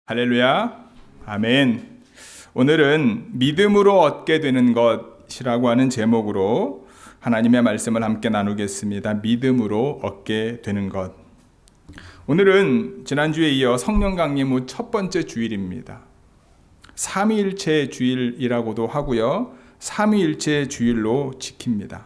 할렐루야. 아멘. 오늘은 믿음으로 얻게 되는 것이라고 하는 제목으로 하나님의 말씀을 함께 나누겠습니다. 믿음으로 얻게 되는 것. 오늘은 지난주에 이어 성령 강림 후 첫 번째 주일입니다. 삼위일체 주일이라고도 하고요. 삼위일체 주일로 지킵니다.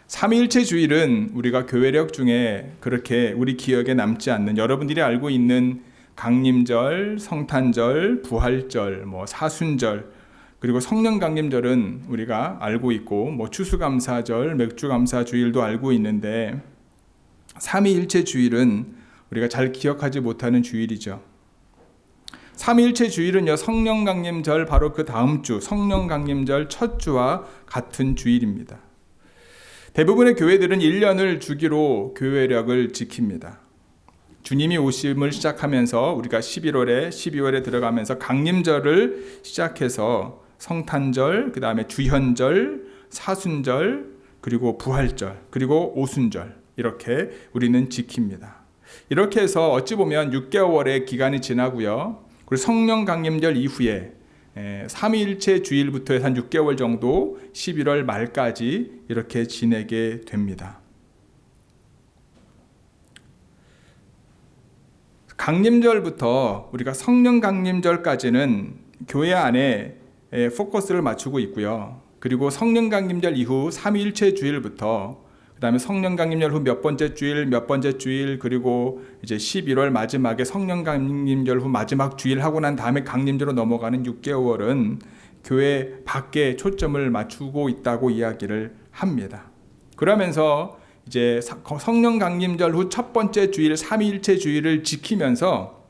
삼위일체 주일은 우리가 교회력 중에 그렇게 우리 기억에 남지 않는, 여러분들이 알고 있는 강림절, 성탄절, 부활절, 사순절, 그리고 성령 강림절은 우리가 알고 있고, 추수감사절, 맥주감사 주일도 알고 있는데, 삼위일체 주일은 우리가 잘 기억하지 못하는 주일이죠. 삼위일체 주일은요, 성령 강림절 바로 그 다음 주 성령 강림절 첫 주와 같은 주일입니다. 대부분의 교회들은 1년을 주기로 교회력을 지킵니다. 주님이 오심을 시작하면서 우리가 11월에 12월에 들어가면서 강림절을 시작해서 성탄절, 그 다음에 주현절, 사순절, 그리고 부활절, 그리고 오순절, 이렇게 우리는 지킵니다. 이렇게 해서 어찌 보면 6개월의 기간이 지나고요. 그리고 성령 강림절 이후에 삼위일체 주일부터 해서 한 6개월 정도 11월 말까지 이렇게 지내게 됩니다. 강림절부터 우리가 성령 강림절까지는 교회 안에 포커스를 맞추고 있고요. 그리고 성령 강림절 이후 삼위일체 주일부터 그 다음에 성령 강림절 후 몇 번째 주일, 그리고 이제 11월 마지막에 성령 강림절 후 마지막 주일 하고 난 다음에 강림절로 넘어가는 6개월은 교회 밖에 초점을 맞추고 있다고 이야기를 합니다. 그러면서 이제 성령 강림절 후 첫 번째 주일, 삼위일체 주일을 지키면서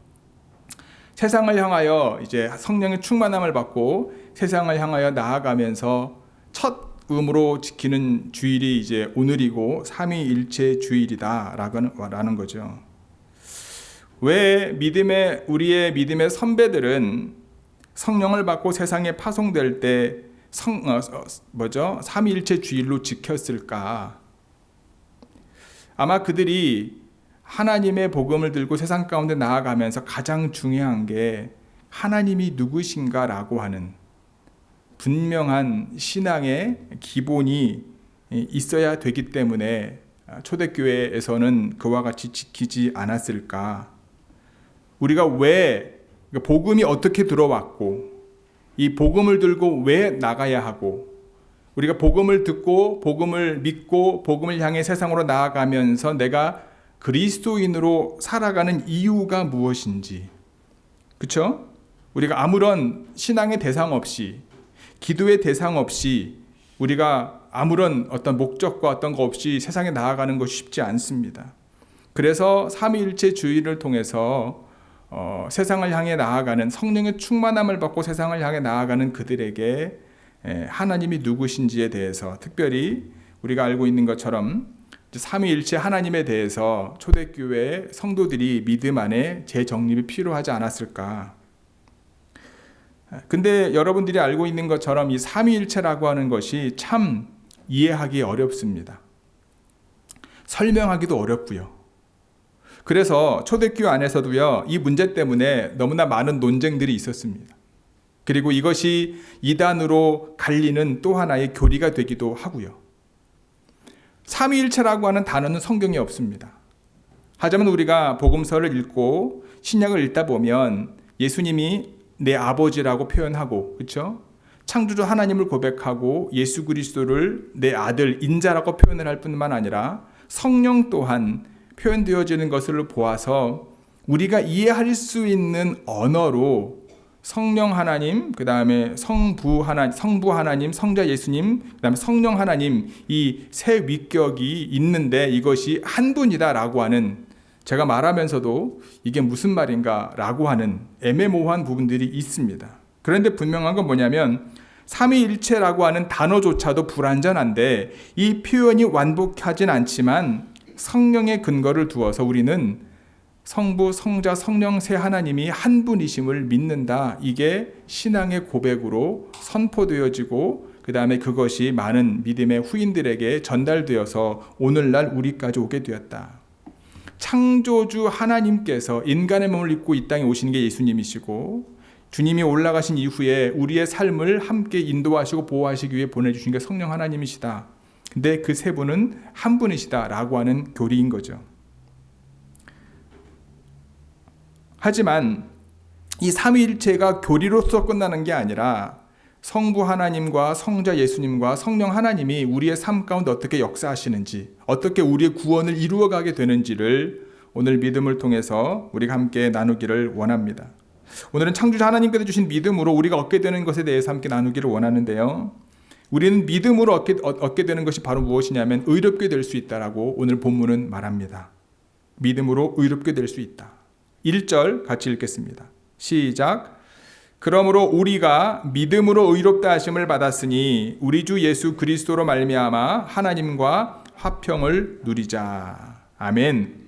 세상을 향하여 이제 성령의 충만함을 받고 세상을 향하여 나아가면서 첫 음으로 지키는 주일이 이제 오늘이고 삼위일체 주일이다라는 거죠. 왜 우리의 믿음의 선배들은 성령을 받고 세상에 파송될 때 삼위일체 주일로 지켰을까? 아마 그들이 하나님의 복음을 들고 세상 가운데 나아가면서 가장 중요한 게 하나님이 누구신가라고 하는 분명한 신앙의 기본이 있어야 되기 때문에 초대교회에서는 그와 같이 지키지 않았을까? 우리가 왜 복음이 어떻게 들어왔고 이 복음을 들고 왜 나가야 하고 우리가 복음을 듣고 복음을 믿고 복음을 향해 세상으로 나아가면서 내가 그리스도인으로 살아가는 이유가 무엇인지, 그렇죠? 우리가 아무런 신앙의 대상 없이, 기도의 대상 없이, 우리가 아무런 어떤 목적과 어떤 거 없이 세상에 나아가는 것이 쉽지 않습니다. 그래서 삼위일체 주일을 통해서 세상을 향해 나아가는, 성령의 충만함을 받고 세상을 향해 나아가는 그들에게 하나님이 누구신지에 대해서, 특별히 우리가 알고 있는 것처럼 삼위일체 하나님에 대해서 초대교회 성도들이 믿음 안에 재정립이 필요하지 않았을까? 근데 여러분들이 알고 있는 것처럼 이 삼위일체라고 하는 것이 참 이해하기 어렵습니다. 설명하기도 어렵고요. 그래서 초대교회 안에서도요, 이 문제 때문에 너무나 많은 논쟁들이 있었습니다. 그리고 이것이 이단으로 갈리는 또 하나의 교리가 되기도 하고요. 삼위일체라고 하는 단어는 성경에 없습니다. 하지만 우리가 복음서를 읽고 신약을 읽다 보면 예수님이 내 아버지라고 표현하고, 그렇죠? 창조주 하나님을 고백하고 예수 그리스도를 내 아들, 인자라고 표현을 할 뿐만 아니라 성령 또한 표현되어지는 것을 보아서 우리가 이해할 수 있는 언어로 성령 하나님, 그 다음에 성부 하나님, 성자 예수님, 그 다음에 성령 하나님, 이 세 위격이 있는데 이것이 한 분이다라고 하는, 제가 말하면서도 이게 무슨 말인가 라고 하는 애매모호한 부분들이 있습니다. 그런데 분명한 건 뭐냐면 삼위일체라고 하는 단어조차도 불완전한데 이 표현이 완벽하진 않지만 성령의 근거를 두어서 우리는 성부, 성자, 성령 세 하나님이 한 분이심을 믿는다. 이게 신앙의 고백으로 선포되어지고 그 다음에 그것이 많은 믿음의 후인들에게 전달되어서 오늘날 우리까지 오게 되었다. 창조주 하나님께서 인간의 몸을 입고 이 땅에 오시는 게 예수님이시고, 주님이 올라가신 이후에 우리의 삶을 함께 인도하시고 보호하시기 위해 보내주신 게 성령 하나님이시다. 근데 그 세 분은 한 분이시다라고 하는 교리인 거죠. 하지만 이 삼위일체가 교리로서 끝나는 게 아니라 성부 하나님과 성자 예수님과 성령 하나님이 우리의 삶 가운데 어떻게 역사하시는지, 어떻게 우리의 구원을 이루어가게 되는지를 오늘 믿음을 통해서 우리가 함께 나누기를 원합니다. 오늘은 창조자 하나님께서 주신 믿음으로 우리가 얻게 되는 것에 대해서 함께 나누기를 원하는데요. 우리는 믿음으로 얻게 되는 것이 바로 무엇이냐면 의롭게 될 수 있다라고 오늘 본문은 말합니다. 믿음으로 의롭게 될 수 있다. 1절 같이 읽겠습니다. 시작. 그러므로 우리가 믿음으로 의롭다 하심을 받았으니 우리 주 예수 그리스도로 말미암아 하나님과 화평을 누리자. 아멘.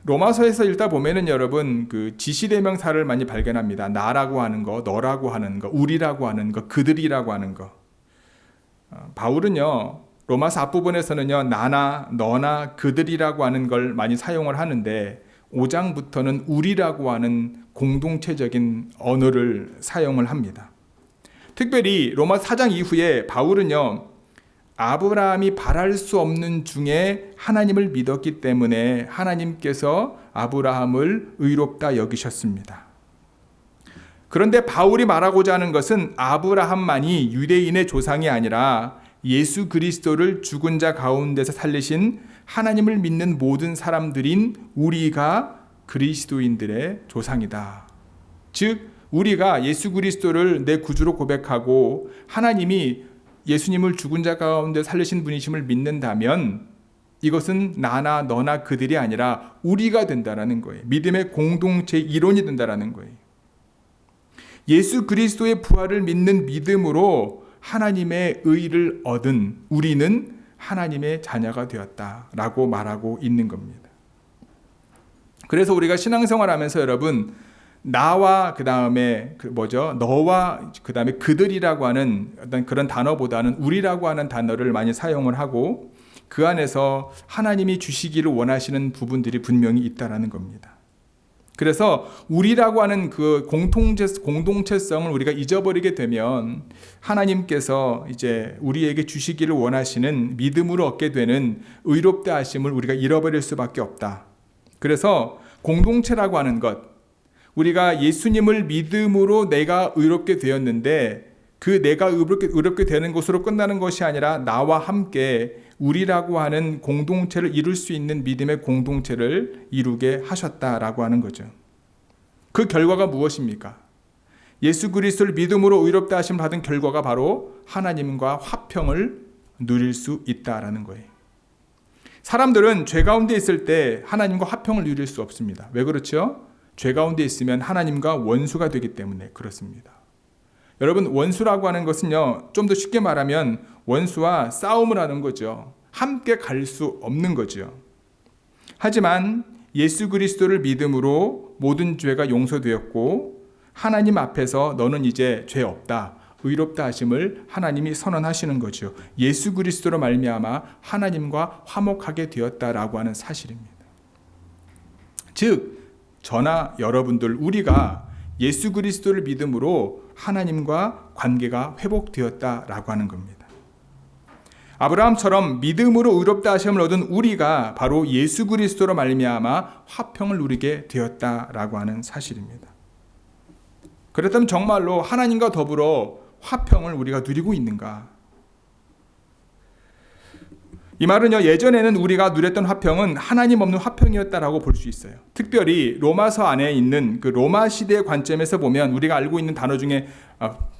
로마서에서 읽다 보면은 여러분 그 지시대명사를 많이 발견합니다. 나라고 하는 거, 너라고 하는 거, 우리라고 하는 거, 그들이라고 하는 거. 바울은요 로마서 앞부분에서는요 나나 너나 그들이라고 하는 걸 많이 사용을 하는데 5장부터는 우리라고 하는 공동체적인 언어를 사용을 합니다. 특별히 로마 4장 이후에 바울은요 아브라함이 바랄 수 없는 중에 하나님을 믿었기 때문에 하나님께서 아브라함을 의롭다 여기셨습니다. 그런데 바울이 말하고자 하는 것은 아브라함만이 유대인의 조상이 아니라 예수 그리스도를 죽은 자 가운데서 살리신 하나님을 믿는 모든 사람들인 우리가 그리스도인들의 조상이다. 즉 우리가 예수 그리스도를 내 구주로 고백하고 하나님이 예수님을 죽은 자 가운데 살리신 분이심을 믿는다면 이것은 나나 너나 그들이 아니라 우리가 된다라는 거예요. 믿음의 공동체 이론이 된다라는 거예요. 예수 그리스도의 부활을 믿는 믿음으로 하나님의 의를 얻은 우리는 하나님의 자녀가 되었다라고 말하고 있는 겁니다. 그래서 우리가 신앙생활하면서 여러분 나와 그다음에 너와 그다음에 그들이라고 하는 어떤 그런 단어보다는 우리라고 하는 단어를 많이 사용을 하고 그 안에서 하나님이 주시기를 원하시는 부분들이 분명히 있다라는 겁니다. 그래서 우리라고 하는 그 공동체성을 우리가 잊어버리게 되면 하나님께서 이제 우리에게 주시기를 원하시는 믿음으로 얻게 되는 의롭다 하심을 우리가 잃어버릴 수밖에 없다. 그래서 공동체라고 하는 것, 우리가 예수님을 믿음으로 내가 의롭게 되었는데 그 내가 의롭게 되는 것으로 끝나는 것이 아니라 나와 함께 우리라고 하는 공동체를 이룰 수 있는 믿음의 공동체를 이루게 하셨다라고 하는 거죠. 그 결과가 무엇입니까? 예수 그리스도를 믿음으로 의롭다 하심을 받은 결과가 바로 하나님과 화평을 누릴 수 있다라는 거예요. 사람들은 죄 가운데 있을 때 하나님과 화평을 누릴 수 없습니다. 왜 그렇죠? 죄 가운데 있으면 하나님과 원수가 되기 때문에 그렇습니다. 여러분 원수라고 하는 것은요 좀 더 쉽게 말하면 원수와 싸움을 하는 거죠. 함께 갈 수 없는 거죠. 하지만 예수 그리스도를 믿음으로 모든 죄가 용서되었고 하나님 앞에서 너는 이제 죄 없다, 의롭다 하심을 하나님이 선언하시는 거죠. 예수 그리스도로 말미암아 하나님과 화목하게 되었다라고 하는 사실입니다. 즉 저나 여러분들 우리가 예수 그리스도를 믿음으로 하나님과 관계가 회복되었다라고 하는 겁니다. 아브라함처럼 믿음으로 의롭다 하심을 얻은 우리가 바로 예수 그리스도로 말미암아 화평을 누리게 되었다라고 하는 사실입니다. 그렇다면 정말로 하나님과 더불어 화평을 우리가 누리고 있는가? 이 말은요 예전에는 우리가 누렸던 화평은 하나님 없는 화평이었다라고 볼 수 있어요. 특별히 로마서 안에 있는 그 로마 시대의 관점에서 보면 우리가 알고 있는 단어 중에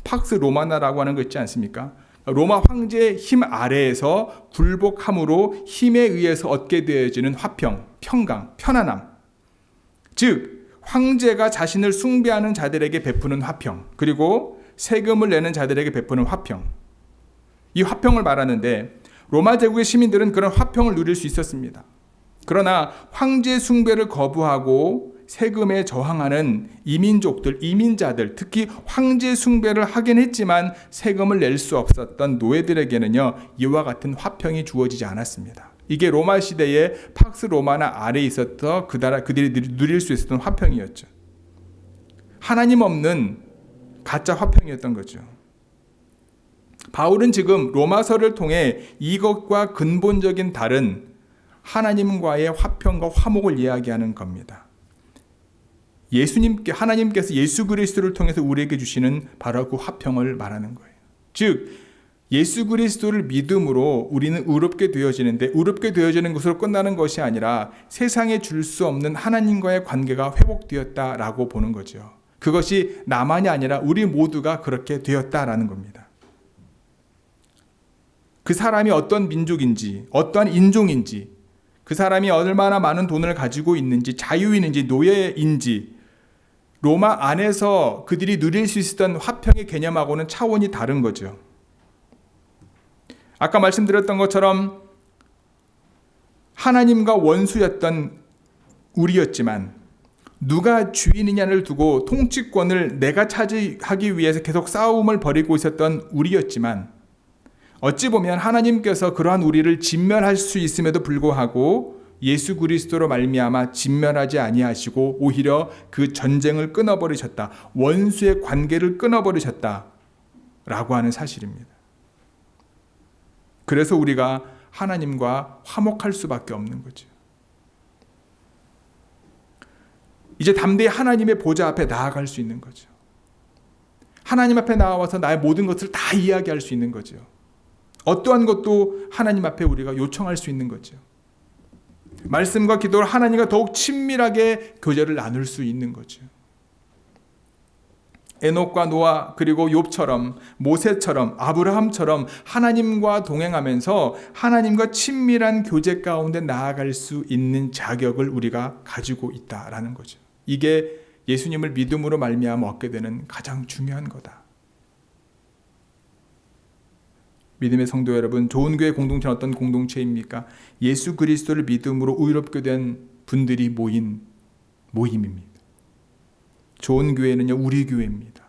팍스 로마나라고 하는 거 있지 않습니까? 로마 황제의 힘 아래에서 굴복함으로 힘에 의해서 얻게 되어지는 화평, 평강, 편안함. 즉 황제가 자신을 숭배하는 자들에게 베푸는 화평, 그리고 세금을 내는 자들에게 베푸는 화평. 이 화평을 말하는데 로마 제국의 시민들은 그런 화평을 누릴 수 있었습니다. 그러나 황제 숭배를 거부하고 세금에 저항하는 이민족들, 이민자들, 특히 황제 숭배를 하긴 했지만 세금을 낼 수 없었던 노예들에게는요 이와 같은 화평이 주어지지 않았습니다. 이게 로마 시대에 팍스 로마나 아래에 있었던 그들이 누릴 수 있었던 화평이었죠. 하나님 없는 가짜 화평이었던 거죠. 바울은 지금 로마서를 통해 이것과 근본적인 다른 하나님과의 화평과 화목을 이야기하는 겁니다. 하나님께서 예수 그리스도를 통해서 우리에게 주시는 바로 그 화평을 말하는 거예요. 즉 예수 그리스도를 믿음으로 우리는 의롭게 되어지는데, 의롭게 되어지는 것으로 끝나는 것이 아니라 세상에 줄 수 없는 하나님과의 관계가 회복되었다라고 보는 거죠. 그것이 나만이 아니라 우리 모두가 그렇게 되었다라는 겁니다. 그 사람이 어떤 민족인지, 어떠한 인종인지, 그 사람이 얼마나 많은 돈을 가지고 있는지, 자유인인지, 노예인지, 로마 안에서 그들이 누릴 수 있었던 화평의 개념하고는 차원이 다른 거죠. 아까 말씀드렸던 것처럼 하나님과 원수였던 우리였지만, 누가 주인이냐를 두고 통치권을 내가 차지하기 위해서 계속 싸움을 벌이고 있었던 우리였지만, 어찌 보면 하나님께서 그러한 우리를 진멸할 수 있음에도 불구하고 예수 그리스도로 말미암아 진멸하지 아니하시고 오히려 그 전쟁을 끊어버리셨다, 원수의 관계를 끊어버리셨다라고 하는 사실입니다. 그래서 우리가 하나님과 화목할 수밖에 없는 거죠. 이제 담대히 하나님의 보좌 앞에 나아갈 수 있는 거죠. 하나님 앞에 나와서 나의 모든 것을 다 이야기할 수 있는 거죠. 어떠한 것도 하나님 앞에 우리가 요청할 수 있는 거죠. 말씀과 기도를 하나님과 더욱 친밀하게 교제를 나눌 수 있는 거죠. 에녹과 노아, 그리고 욥처럼, 모세처럼, 아브라함처럼 하나님과 동행하면서 하나님과 친밀한 교제 가운데 나아갈 수 있는 자격을 우리가 가지고 있다라는 거죠. 이게 예수님을 믿음으로 말미암아 얻게 되는 가장 중요한 거다. 믿음의 성도 여러분, 좋은 교회 공동체는 어떤 공동체입니까? 예수 그리스도를 믿음으로 의롭게 된 분들이 모인 모임입니다. 좋은 교회는요, 우리 교회입니다.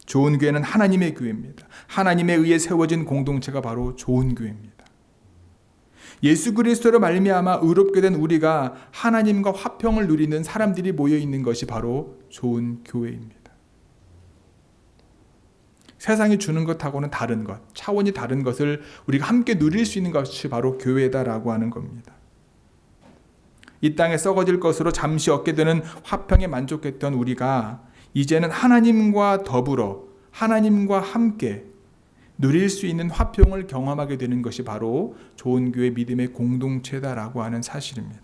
좋은 교회는 하나님의 교회입니다. 하나님에 의해 세워진 공동체가 바로 좋은 교회입니다. 예수 그리스도로 말미암아 의롭게 된 우리가 하나님과 화평을 누리는 사람들이 모여 있는 것이 바로 좋은 교회입니다. 세상이 주는 것하고는 다른 것, 차원이 다른 것을 우리가 함께 누릴 수 있는 것이 바로 교회다라고 하는 겁니다. 이 땅에 썩어질 것으로 잠시 얻게 되는 화평에 만족했던 우리가 이제는 하나님과 더불어 하나님과 함께 누릴 수 있는 화평을 경험하게 되는 것이 바로 좋은 교회 믿음의 공동체다라고 하는 사실입니다.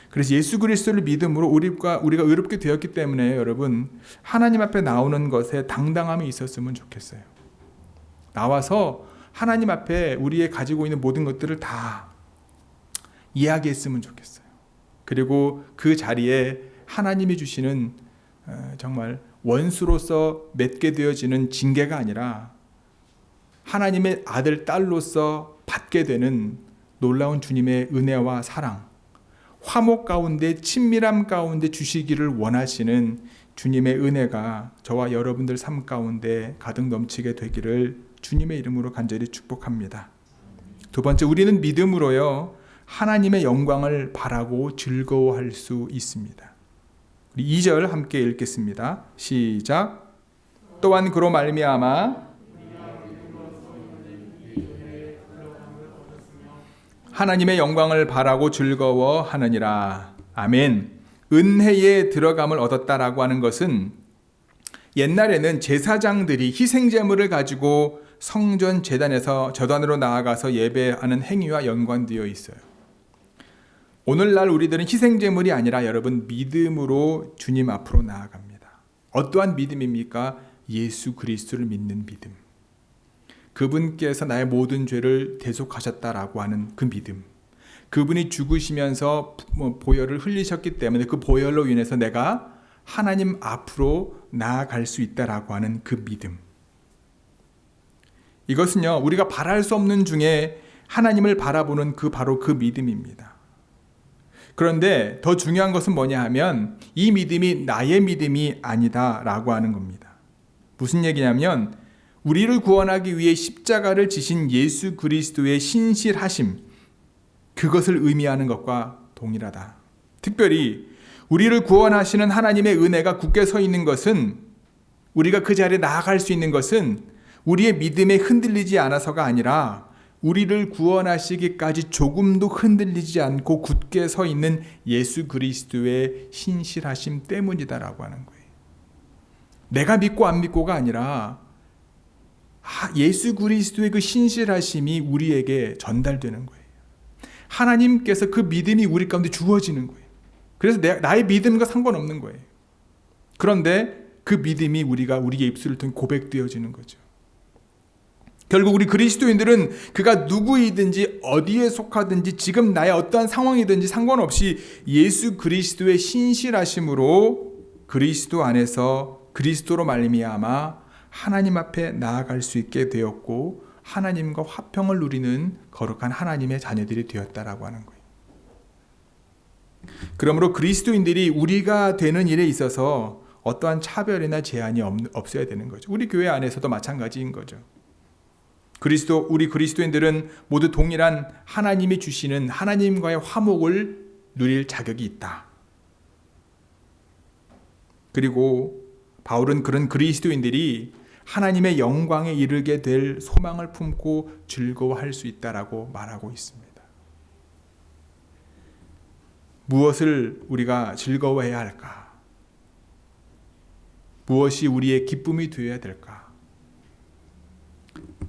그래서 예수 그리스도를 믿음으로 우리가 의롭게 되었기 때문에 여러분, 하나님 앞에 나오는 것에 당당함이 있었으면 좋겠어요. 나와서 하나님 앞에 우리의 가지고 있는 모든 것들을 다 이야기했으면 좋겠어요. 그리고 그 자리에 하나님이 주시는 정말 원수로서 맺게 되어지는 징계가 아니라 하나님의 아들, 딸로서 받게 되는 놀라운 주님의 은혜와 사랑, 화목 가운데, 친밀함 가운데 주시기를 원하시는 주님의 은혜가 저와 여러분들 삶 가운데 가득 넘치게 되기를 주님의 이름으로 간절히 축복합니다. 두 번째, 우리는 믿음으로요, 하나님의 영광을 바라고 즐거워할 수 있습니다. 우리 2절 함께 읽겠습니다. 시작. 또한 그로 말미암아 하나님의 영광을 바라고 즐거워하느니라. 아멘. 은혜에 들어감을 얻었다라고 하는 것은 옛날에는 제사장들이 희생제물을 가지고 성전 제단에서 저단으로 나아가서 예배하는 행위와 연관되어 있어요. 오늘날 우리들은 희생제물이 아니라 여러분, 믿음으로 주님 앞으로 나아갑니다. 어떠한 믿음입니까? 예수 그리스도를 믿는 믿음. 그분께서 나의 모든 죄를 대속하셨다라고 하는 그 믿음. 그분이 죽으시면서 보혈을 흘리셨기 때문에 그 보혈로 인해서 내가 하나님 앞으로 나아갈 수 있다라고 하는 그 믿음. 이것은요, 우리가 바랄 수 없는 중에 하나님을 바라보는 바로 그 믿음입니다. 그런데 더 중요한 것은 뭐냐 하면 이 믿음이 나의 믿음이 아니다라고 하는 겁니다. 무슨 얘기냐면 우리를 구원하기 위해 십자가를 지신 예수 그리스도의 신실하심, 그것을 의미하는 것과 동일하다. 특별히 우리를 구원하시는 하나님의 은혜가 굳게 서 있는 것은, 우리가 그 자리에 나아갈 수 있는 것은 우리의 믿음에 흔들리지 않아서가 아니라 우리를 구원하시기까지 조금도 흔들리지 않고 굳게 서 있는 예수 그리스도의 신실하심 때문이다라고 하는 거예요. 내가 믿고 안 믿고가 아니라 예수 그리스도의 그 신실하심이 우리에게 전달되는 거예요. 하나님께서 그 믿음이 우리 가운데 주어지는 거예요. 그래서 나의 믿음과 상관없는 거예요. 그런데 그 믿음이 우리의 입술을 통해 고백되어지는 거죠. 결국 우리 그리스도인들은 그가 누구이든지 어디에 속하든지 지금 나의 어떠한 상황이든지 상관없이 예수 그리스도의 신실하심으로 그리스도 안에서 그리스도로 말미암아 하나님 앞에 나아갈 수 있게 되었고 하나님과 화평을 누리는 거룩한 하나님의 자녀들이 되었다라고 하는 거예요. 그러므로 그리스도인들이 우리가 되는 일에 있어서 어떠한 차별이나 제한이 없어야 되는 거죠. 우리 교회 안에서도 마찬가지인 거죠. 우리 그리스도인들은 모두 동일한 하나님이 주시는 하나님과의 화목을 누릴 자격이 있다. 그리고 바울은 그런 그리스도인들이 하나님의 영광에 이르게 될 소망을 품고 즐거워할 수 있다라고 말하고 있습니다. 무엇을 우리가 즐거워해야 할까? 무엇이 우리의 기쁨이 되어야 될까?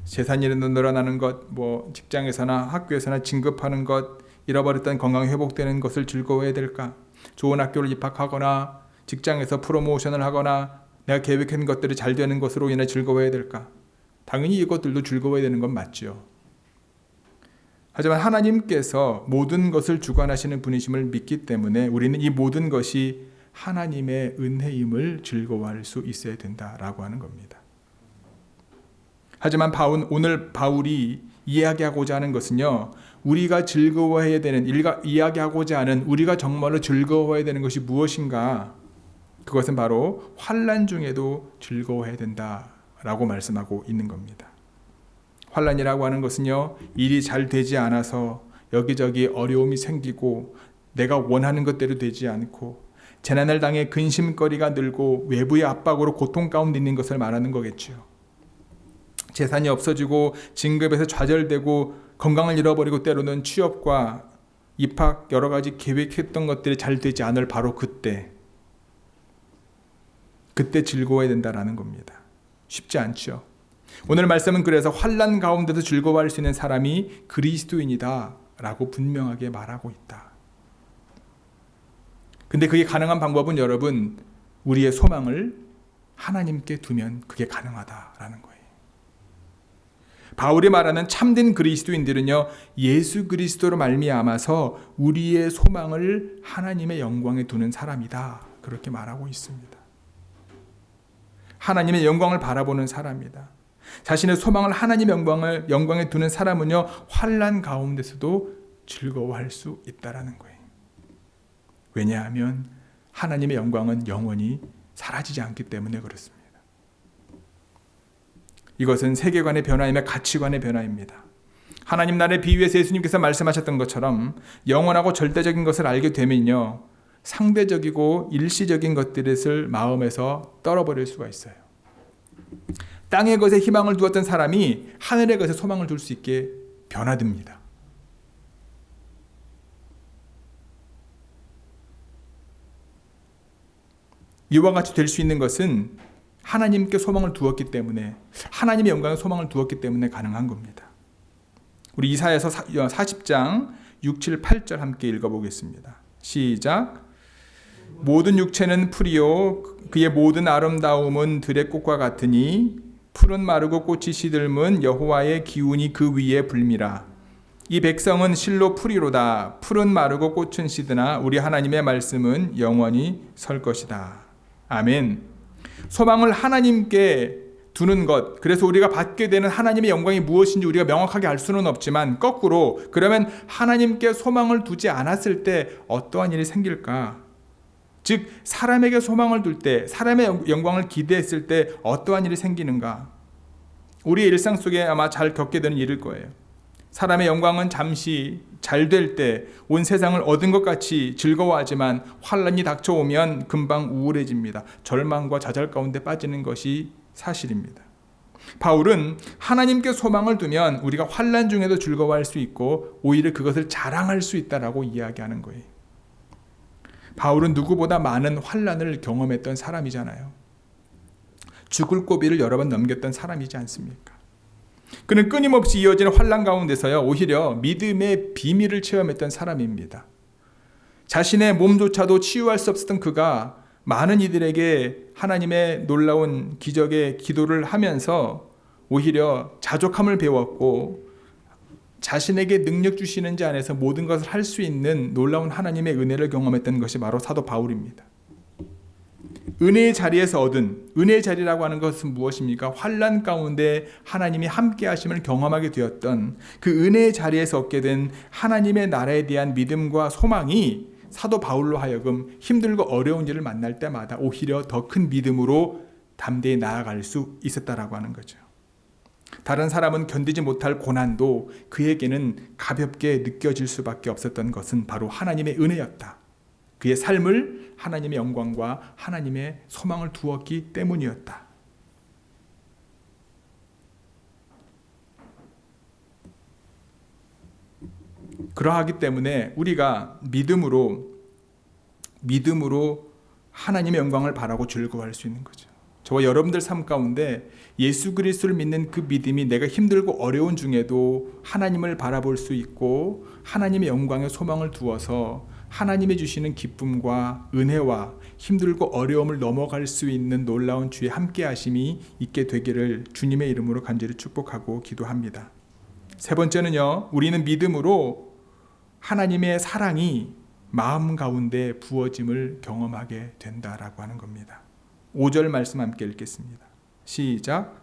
재산이 늘어나는 것, 직장에서나 학교에서나 진급하는 것, 잃어버렸던 건강이 회복되는 것을 즐거워해야 될까? 좋은 학교를 입학하거나 직장에서 프로모션을 하거나 내가 계획한 것들이 잘 되는 것으로 인해 즐거워해야 될까? 당연히 이것들도 즐거워해야 되는 건 맞죠. 하지만 하나님께서 모든 것을 주관하시는 분이심을 믿기 때문에 우리는 이 모든 것이 하나님의 은혜임을 즐거워할 수 있어야 된다라고 하는 겁니다. 하지만 오늘 바울이 이야기하고자 하는 것은요, 우리가 즐거워해야 되는, 이야기하고자 하는 우리가 정말로 즐거워해야 되는 것이 무엇인가? 그것은 바로 환난 중에도 즐거워해야 된다라고 말씀하고 있는 겁니다. 환난이라고 하는 것은요, 일이 잘 되지 않아서 여기저기 어려움이 생기고 내가 원하는 것대로 되지 않고 재난을 당해 근심거리가 늘고 외부의 압박으로 고통 가운데 있는 것을 말하는 거겠죠. 재산이 없어지고 진급에서 좌절되고 건강을 잃어버리고 때로는 취업과 입학 여러 가지 계획했던 것들이 잘 되지 않을 바로 그때 즐거워야 된다라는 겁니다. 쉽지 않죠. 오늘 말씀은 그래서 환난 가운데서 즐거워할 수 있는 사람이 그리스도인이다 라고 분명하게 말하고 있다. 근데 그게 가능한 방법은 여러분, 우리의 소망을 하나님께 두면 그게 가능하다라는 거예요. 바울이 말하는 참된 그리스도인들은요, 예수 그리스도로 말미암아서 우리의 소망을 하나님의 영광에 두는 사람이다. 그렇게 말하고 있습니다. 하나님의 영광을 바라보는 사람이다. 자신의 소망을 하나님의 영광에 두는 사람은요, 환난 가운데서도 즐거워할 수 있다라는 거예요. 왜냐하면 하나님의 영광은 영원히 사라지지 않기 때문에 그렇습니다. 이것은 세계관의 변화이며 가치관의 변화입니다. 하나님 나라의 비유에서 예수님께서 말씀하셨던 것처럼 영원하고 절대적인 것을 알게 되면요, 상대적이고 일시적인 것들을 마음에서 떨어버릴 수가 있어요. 땅의 것에 희망을 두었던 사람이 하늘의 것에 소망을 둘 수 있게 변화됩니다. 이와 같이 될 수 있는 것은 하나님께 소망을 두었기 때문에, 하나님의 영광에 소망을 두었기 때문에 가능한 겁니다. 우리 이사야서 40장 6, 7, 8절 함께 읽어보겠습니다. 시작. 모든 육체는 풀이요 그의 모든 아름다움은 들의 꽃과 같으니 풀은 마르고 꽃이 시들면 여호와의 기운이 그 위에 불미라. 이 백성은 실로 풀이로다. 풀은 마르고 꽃은 시드나 우리 하나님의 말씀은 영원히 설 것이다. 아멘. 소망을 하나님께 두는 것, 그래서 우리가 받게 되는 하나님의 영광이 무엇인지 우리가 명확하게 알 수는 없지만 거꾸로 그러면 하나님께 소망을 두지 않았을 때 어떠한 일이 생길까? 즉 사람에게 소망을 둘 때, 사람의 영광을 기대했을 때 어떠한 일이 생기는가? 우리의 일상 속에 아마 잘 겪게 되는 일일 거예요. 사람의 영광은 잠시 잘 될 때 온 세상을 얻은 것 같이 즐거워하지만 환란이 닥쳐오면 금방 우울해집니다. 절망과 좌절 가운데 빠지는 것이 사실입니다. 바울은 하나님께 소망을 두면 우리가 환란 중에도 즐거워할 수 있고 오히려 그것을 자랑할 수 있다라고 이야기하는 거예요. 바울은 누구보다 많은 환란을 경험했던 사람이잖아요. 죽을 고비를 여러 번 넘겼던 사람이지 않습니까? 그는 끊임없이 이어지는 환란 가운데서요, 오히려 믿음의 비밀을 체험했던 사람입니다. 자신의 몸조차도 치유할 수 없었던 그가 많은 이들에게 하나님의 놀라운 기적의 기도를 하면서 오히려 자족함을 배웠고 자신에게 능력 주시는 자 안에서 모든 것을 할 수 있는 놀라운 하나님의 은혜를 경험했던 것이 바로 사도 바울입니다. 은혜의 자리에서 얻은, 은혜의 자리라고 하는 것은 무엇입니까? 환난 가운데 하나님이 함께 하심을 경험하게 되었던 그 은혜의 자리에서 얻게 된 하나님의 나라에 대한 믿음과 소망이 사도 바울로 하여금 힘들고 어려운 일을 만날 때마다 오히려 더 큰 믿음으로 담대히 나아갈 수 있었다라고 하는 거죠. 다른 사람은 견디지 못할 고난도 그에게는 가볍게 느껴질 수밖에 없었던 것은 바로 하나님의 은혜였다. 그의 삶을 하나님의 영광과 하나님의 소망을 두었기 때문이었다. 그러하기 때문에 우리가 믿음으로 하나님의 영광을 바라고 즐거워할 수 있는 거죠. 저와 여러분들 삶 가운데 예수 그리스도를 믿는 그 믿음이 내가 힘들고 어려운 중에도 하나님을 바라볼 수 있고 하나님의 영광의 소망을 두어서 하나님이 주시는 기쁨과 은혜와 힘들고 어려움을 넘어갈 수 있는 놀라운 주의 함께 하심이 있게 되기를 주님의 이름으로 간절히 축복하고 기도합니다. 세 번째는요, 우리는 믿음으로 하나님의 사랑이 마음 가운데 부어짐을 경험하게 된다라고 하는 겁니다. 5절 말씀 함께 읽겠습니다. 시작.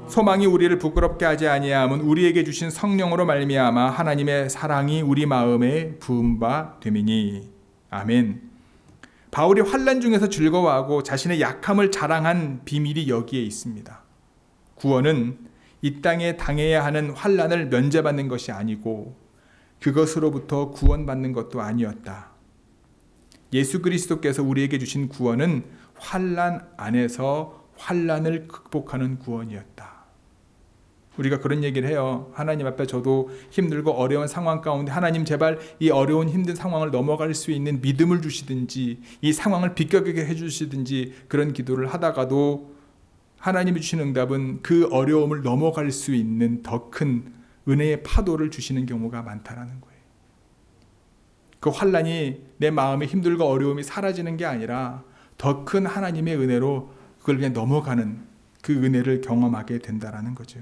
소망이 우리를 부끄럽게 하지 아니함은 우리에게 주신 성령으로 말미암아 하나님의 사랑이 우리 마음에 부은 바 됨이니. 아멘. 바울이 환난 중에서 즐거워하고 자신의 약함을 자랑한 비밀이 여기에 있습니다. 구원은 이 땅에 당해야 하는 환난을 면제받는 것이 아니고 그것으로부터 구원받는 것도 아니었다. 예수 그리스도께서 우리에게 주신 구원은 환난 안에서 환난을 극복하는 구원이었다. 우리가 그런 얘기를 해요. 하나님 앞에 저도 힘들고 어려운 상황 가운데 하나님 제발 이 어려운 힘든 상황을 넘어갈 수 있는 믿음을 주시든지 이 상황을 비껴가게 해주시든지 그런 기도를 하다가도 하나님이 주시는 응답은 그 어려움을 넘어갈 수 있는 더 큰 은혜의 파도를 주시는 경우가 많다라는 거예요. 그 환난이 내 마음의 힘들고 어려움이 사라지는 게 아니라 더 큰 하나님의 은혜로 그걸 그냥 넘어가는 그 은혜를 경험하게 된다라는 거죠.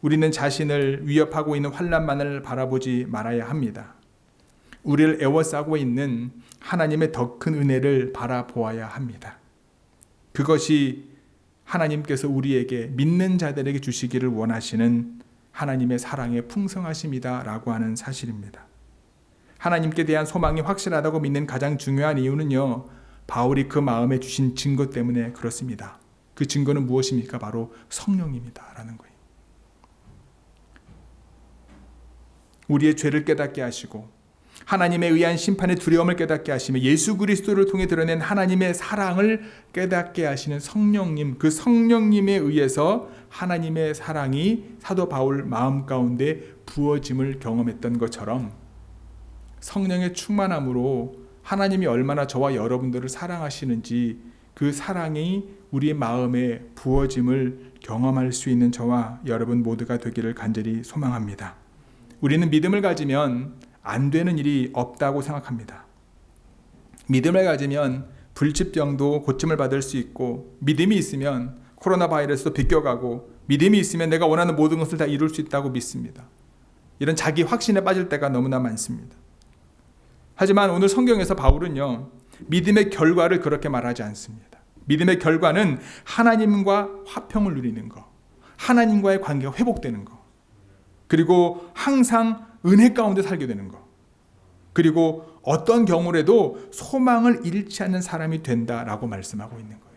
우리는 자신을 위협하고 있는 환난만을 바라보지 말아야 합니다. 우리를 애워싸고 있는 하나님의 더 큰 은혜를 바라보아야 합니다. 그것이 하나님께서 우리에게 믿는 자들에게 주시기를 원하시는 하나님의 사랑의 풍성하심이다라고 하는 사실입니다. 하나님께 대한 소망이 확실하다고 믿는 가장 중요한 이유는요, 바울이 그 마음에 주신 증거 때문에 그렇습니다. 그 증거는 무엇입니까? 바로 성령입니다라는 거예요. 우리의 죄를 깨닫게 하시고 하나님에 의한 심판의 두려움을 깨닫게 하시며 예수 그리스도를 통해 드러낸 하나님의 사랑을 깨닫게 하시는 성령님, 그 성령님에 의해서 하나님의 사랑이 사도 바울 마음 가운데 부어짐을 경험했던 것처럼 성령의 충만함으로 하나님이 얼마나 저와 여러분들을 사랑하시는지 그 사랑이 우리의 마음에 부어짐을 경험할 수 있는 저와 여러분 모두가 되기를 간절히 소망합니다. 우리는 믿음을 가지면 안 되는 일이 없다고 생각합니다. 믿음을 가지면 불치병도 고침을 받을 수 있고 믿음이 있으면 코로나 바이러스도 비껴가고 믿음이 있으면 내가 원하는 모든 것을 다 이룰 수 있다고 믿습니다. 이런 자기 확신에 빠질 때가 너무나 많습니다. 하지만 오늘 성경에서 바울은요, 믿음의 결과를 그렇게 말하지 않습니다. 믿음의 결과는 하나님과 화평을 누리는 것, 하나님과의 관계가 회복되는 것, 그리고 항상 은혜 가운데 살게 되는 것, 그리고 어떤 경우라도 소망을 잃지 않는 사람이 된다라고 말씀하고 있는 거예요.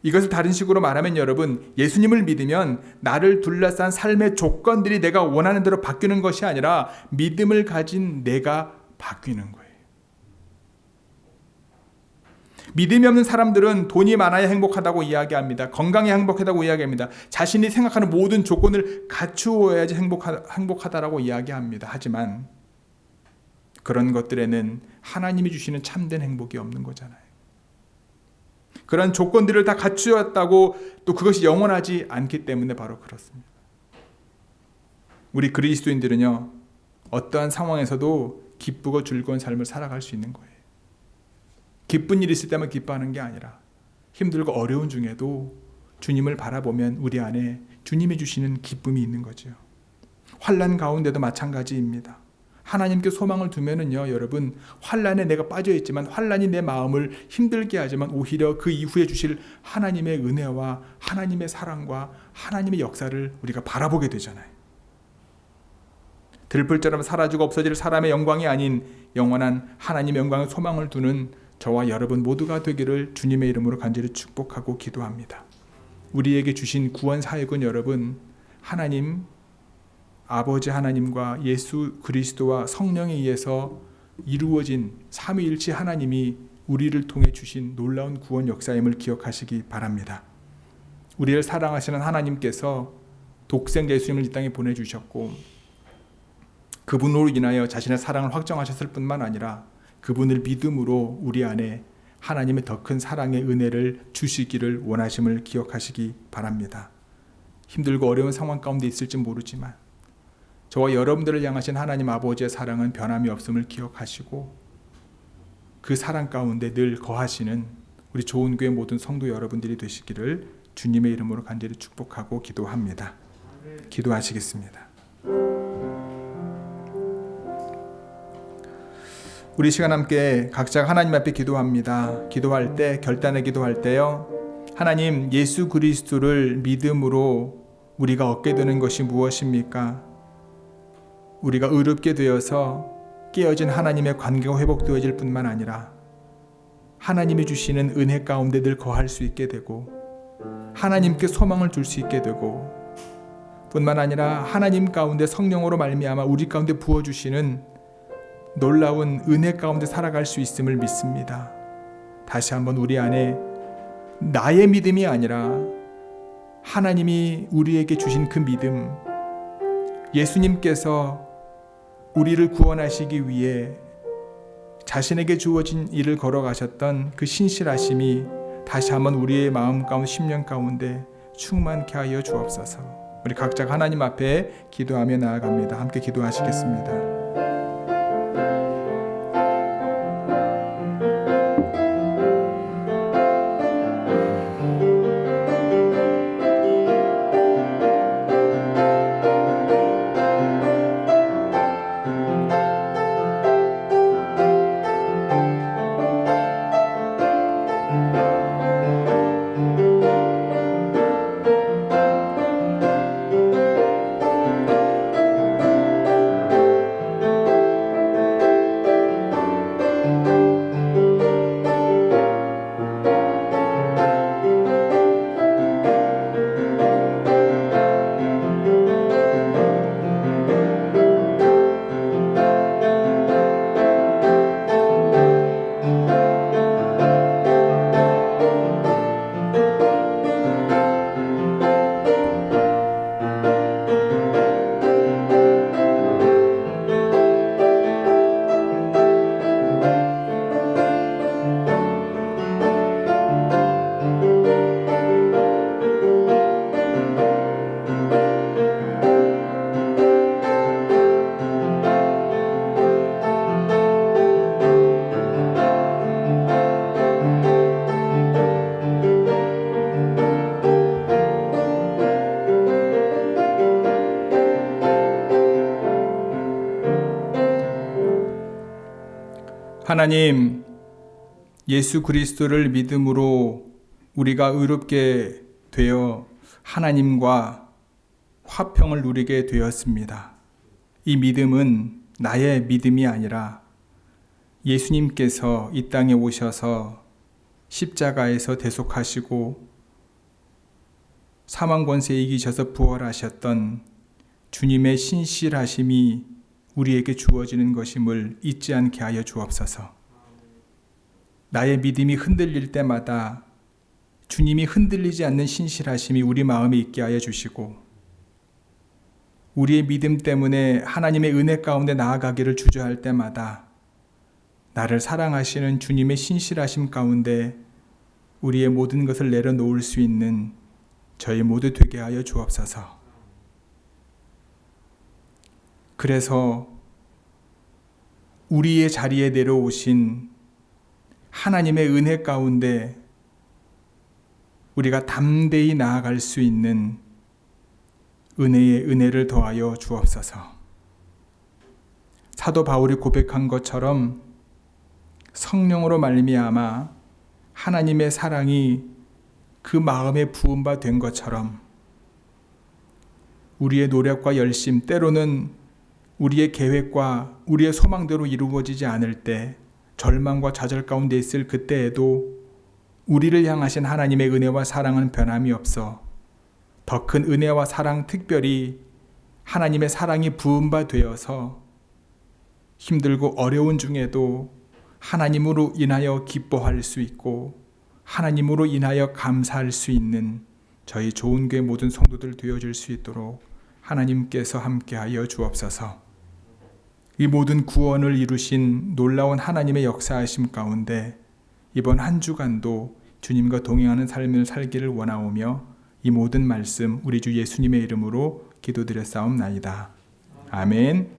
이것을 다른 식으로 말하면 여러분, 예수님을 믿으면 나를 둘러싼 삶의 조건들이 내가 원하는 대로 바뀌는 것이 아니라 믿음을 가진 내가 바뀌는 거예요. 믿음이 없는 사람들은 돈이 많아야 행복하다고 이야기합니다. 건강이 행복하다고 이야기합니다. 자신이 생각하는 모든 조건을 갖추어야지 행복하다라고 이야기합니다. 하지만 그런 것들에는 하나님이 주시는 참된 행복이 없는 거잖아요. 그런 조건들을 다 갖추었다고 또 그것이 영원하지 않기 때문에 바로 그렇습니다. 우리 그리스도인들은요, 어떠한 상황에서도 기쁘고 즐거운 삶을 살아갈 수 있는 거예요. 기쁜 일이 있을 때만 기뻐하는 게 아니라 힘들고 어려운 중에도 주님을 바라보면 우리 안에 주님이 주시는 기쁨이 있는 거죠. 환난 가운데도 마찬가지입니다. 하나님께 소망을 두면은요, 여러분, 환난에 내가 빠져 있지만 환난이 내 마음을 힘들게 하지만 오히려 그 이후에 주실 하나님의 은혜와 하나님의 사랑과 하나님의 역사를 우리가 바라보게 되잖아요. 들풀처럼 사라지고 없어질 사람의 영광이 아닌 영원한 하나님의 영광에 소망을 두는 저와 여러분 모두가 되기를 주님의 이름으로 간절히 축복하고 기도합니다. 우리에게 주신 구원 사역은 여러분, 하나님 아버지 하나님과 예수 그리스도와 성령에 의해서 이루어진 삼위일체 하나님이 우리를 통해 주신 놀라운 구원 역사임을 기억하시기 바랍니다. 우리를 사랑하시는 하나님께서 독생자 예수님을 이 땅에 보내주셨고 그분으로 인하여 자신의 사랑을 확정하셨을 뿐만 아니라 그분을 믿음으로 우리 안에 하나님의 더 큰 사랑의 은혜를 주시기를 원하심을 기억하시기 바랍니다. 힘들고 어려운 상황 가운데 있을지 모르지만 저와 여러분들을 향하신 하나님 아버지의 사랑은 변함이 없음을 기억하시고 그 사랑 가운데 늘 거하시는 우리 좋은 교회 모든 성도 여러분들이 되시기를 주님의 이름으로 간절히 축복하고 기도합니다. 기도하시겠습니다. 우리 시간 함께 각자가 하나님 앞에 기도합니다. 기도할 때, 결단의 기도할 때요, 하나님, 예수 그리스도를 믿음으로 우리가 얻게 되는 것이 무엇입니까? 우리가 의롭게 되어서 깨어진 하나님의 관계가 회복되어질 뿐만 아니라 하나님이 주시는 은혜 가운데 늘 거할 수 있게 되고 하나님께 소망을 둘 수 있게 되고 뿐만 아니라 하나님 가운데 성령으로 말미암아 우리 가운데 부어주시는 놀라운 은혜 가운데 살아갈 수 있음을 믿습니다. 다시 한번 우리 안에 나의 믿음이 아니라 하나님이 우리에게 주신 그 믿음, 예수님께서 우리를 구원하시기 위해 자신에게 주어진 일을 걸어가셨던 그 신실하심이 다시 한번 우리의 마음 가운데 심령 가운데 충만케 하여 주옵소서. 우리 각자가 하나님 앞에 기도하며 나아갑니다. 함께 기도하시겠습니다. 하나님, 예수 그리스도를 믿음으로 우리가 의롭게 되어 하나님과 화평을 누리게 되었습니다. 이 믿음은 나의 믿음이 아니라 예수님께서 이 땅에 오셔서 십자가에서 대속하시고 사망 권세에 이기셔서 부활하셨던 주님의 신실하심이 우리에게 주어지는 것임을 잊지 않게 하여 주옵소서. 나의 믿음이 흔들릴 때마다 주님이 흔들리지 않는 신실하심이 우리 마음에 있게 하여 주시고, 우리의 믿음 때문에 하나님의 은혜 가운데 나아가기를 주저할 때마다 나를 사랑하시는 주님의 신실하심 가운데 우리의 모든 것을 내려놓을 수 있는 저희 모두 되게 하여 주옵소서. 그래서 우리의 자리에 내려오신 하나님의 은혜 가운데 우리가 담대히 나아갈 수 있는 은혜의 은혜를 더하여 주옵소서. 사도 바울이 고백한 것처럼 성령으로 말미암아 하나님의 사랑이 그 마음에 부은 바 된 것처럼 우리의 노력과 열심, 때로는 우리의 계획과 우리의 소망대로 이루어지지 않을 때 절망과 좌절 가운데 있을 그때에도 우리를 향하신 하나님의 은혜와 사랑은 변함이 없어 더 큰 은혜와 사랑, 특별히 하나님의 사랑이 부은 바 되어서 힘들고 어려운 중에도 하나님으로 인하여 기뻐할 수 있고 하나님으로 인하여 감사할 수 있는 저희 좋은 교회 모든 성도들 되어줄 수 있도록 하나님께서 함께하여 주옵소서. 이 모든 구원을 이루신 놀라운 하나님의 역사하심 가운데 이번 한 주간도 주님과 동행하는 삶을 살기를 원하오며 이 모든 말씀 우리 주 예수님의 이름으로 기도드렸사옵나이다. 아멘.